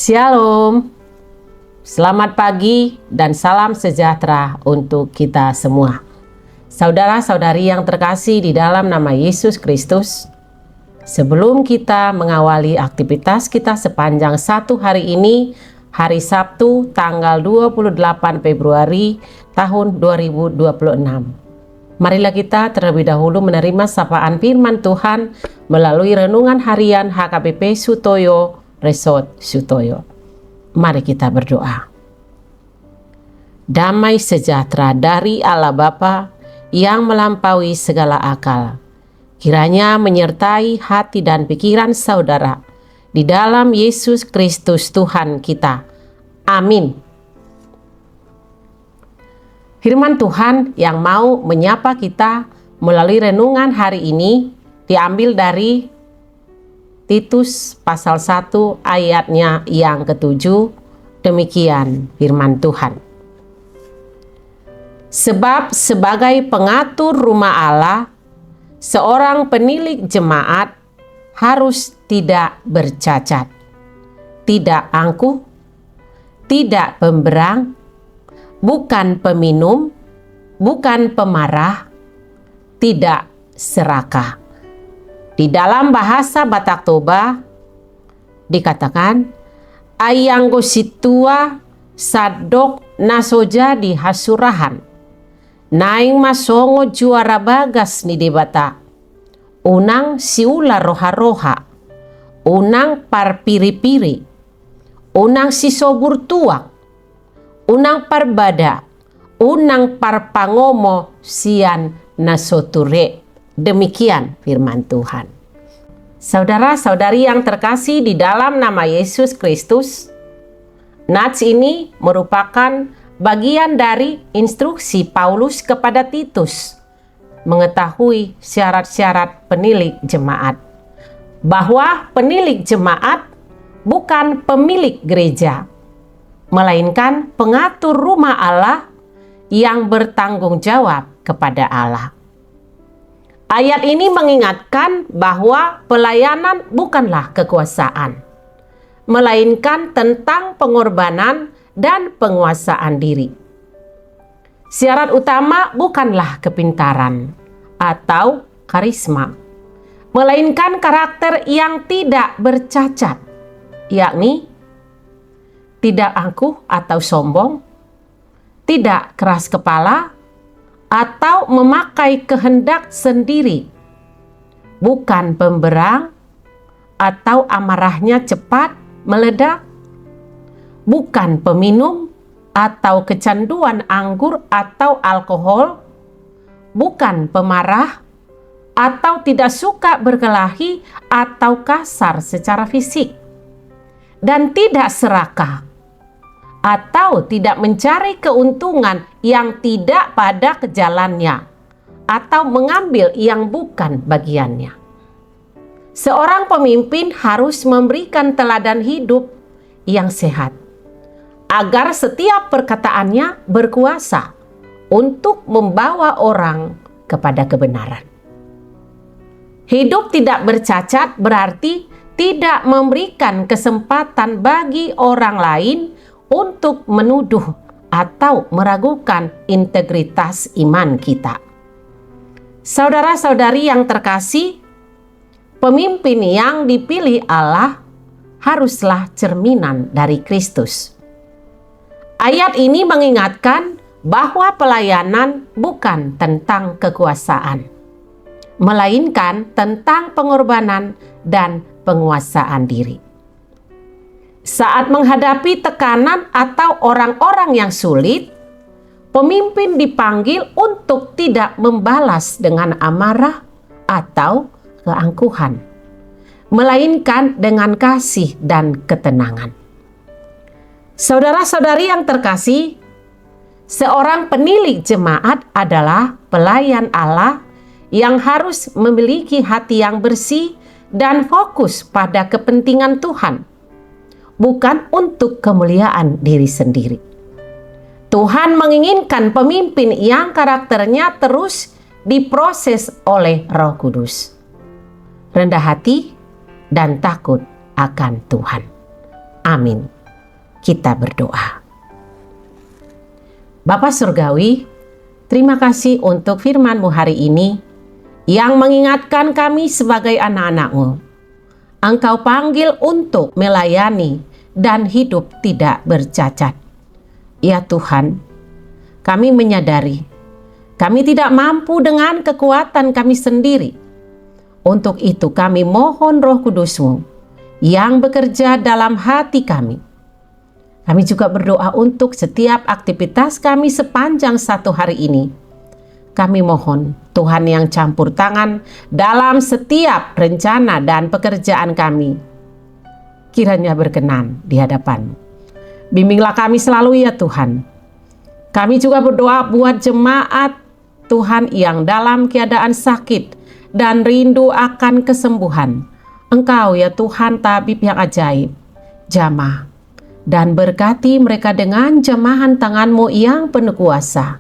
Shalom, selamat pagi dan salam sejahtera untuk kita semua. Saudara-saudari yang terkasih di dalam nama Yesus Kristus, sebelum kita mengawali aktivitas kita sepanjang satu hari ini, hari Sabtu tanggal 28 Februari tahun 2026. Marilah kita terlebih dahulu menerima sapaan firman Tuhan melalui renungan harian HKBP Sutoyo Resort Sutoyo. Mari kita berdoa. Damai sejahtera dari Allah Bapa yang melampaui segala akal, kiranya menyertai hati dan pikiran saudara di dalam Yesus Kristus Tuhan kita. Amin. Firman Tuhan yang mau menyapa kita melalui renungan hari ini diambil dari Titus pasal 1 ayatnya yang ke-7. Demikian firman Tuhan. Sebab sebagai pengatur rumah Allah, seorang penilik jemaat harus tidak bercacat, tidak angkuh, tidak pemberang, bukan peminum, bukan pemarah, tidak serakah. Di dalam bahasa Batak Toba dikatakan ayang gositua sadok nasoja di hasurahan naing masongo juara bagas ni debata unang siula roha-roha unang parpiri-piri unang sisobur tuak unang parbada unang parpangomo sian nasoture. Demikian firman Tuhan. Saudara-saudari yang terkasih di dalam nama Yesus Kristus, nats ini merupakan bagian dari instruksi Paulus kepada Titus mengetahui syarat-syarat penilik jemaat, bahwa penilik jemaat bukan pemilik gereja, melainkan pengatur rumah Allah yang bertanggung jawab kepada Allah. Ayat ini mengingatkan bahwa pelayanan bukanlah kekuasaan, melainkan tentang pengorbanan dan penguasaan diri. Syarat utama bukanlah kepintaran atau karisma, melainkan karakter yang tidak bercacat, yakni tidak angkuh atau sombong, tidak keras kepala, atau memakai kehendak sendiri, bukan pemberang atau amarahnya cepat meledak, bukan peminum atau kecanduan anggur atau alkohol, bukan pemarah atau tidak suka berkelahi atau kasar secara fisik, dan tidak serakah atau tidak mencari keuntungan yang tidak pada kejalannya atau mengambil yang bukan bagiannya. Seorang pemimpin harus memberikan teladan hidup yang sehat agar setiap perkataannya berkuasa untuk membawa orang kepada kebenaran. Hidup tidak bercacat berarti tidak memberikan kesempatan bagi orang lain untuk menuduh atau meragukan integritas iman kita. Saudara-saudari yang terkasih, pemimpin yang dipilih Allah haruslah cerminan dari Kristus. Ayat ini mengingatkan bahwa pelayanan bukan tentang kekuasaan, melainkan tentang pengorbanan dan penguasaan diri. Saat menghadapi tekanan atau orang-orang yang sulit, pemimpin dipanggil untuk tidak membalas dengan amarah atau keangkuhan, melainkan dengan kasih dan ketenangan. Saudara-saudari yang terkasih, seorang penilik jemaat adalah pelayan Allah yang harus memiliki hati yang bersih dan fokus pada kepentingan Tuhan, bukan untuk kemuliaan diri sendiri. Tuhan menginginkan pemimpin yang karakternya terus diproses oleh Roh Kudus, rendah hati dan takut akan Tuhan. Amin. Kita berdoa. Bapa Surgawi, terima kasih untuk firman-Mu hari ini yang mengingatkan kami sebagai anak-anak-Mu. Engkau panggil untuk melayani dan hidup tidak bercacat. Ya Tuhan, kami menyadari kami tidak mampu dengan kekuatan kami sendiri. Untuk itu kami mohon Roh Kudus-Mu yang bekerja dalam hati kami. Kami juga berdoa untuk setiap aktivitas kami sepanjang satu hari ini. Kami mohon Tuhan yang campur tangan dalam setiap rencana dan pekerjaan kami. Kiranya berkenan di hadapan-Mu. Bimbinglah kami selalu ya Tuhan. Kami juga berdoa buat jemaat Tuhan yang dalam keadaan sakit dan rindu akan kesembuhan. Engkau ya Tuhan tabib yang ajaib, jamah dan berkati mereka dengan jamahan tangan-Mu yang penuh kuasa,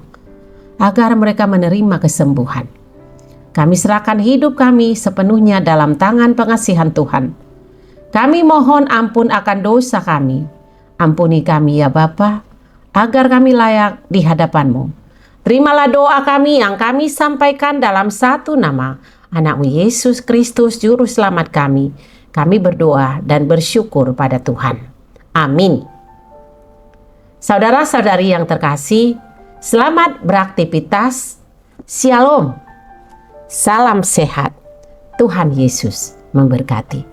agar mereka menerima kesembuhan. Kami serahkan hidup kami sepenuhnya dalam tangan pengasihan Tuhan. Kami mohon ampun akan dosa kami. Ampuni kami ya Bapa, agar kami layak di hadapan-Mu. Terimalah doa kami yang kami sampaikan dalam satu nama, Anak-Mu Yesus Kristus Juru Selamat kami. Kami berdoa dan bersyukur pada Tuhan. Amin. Saudara-saudari yang terkasih, selamat beraktivitas. Shalom. Salam sehat. Tuhan Yesus memberkati.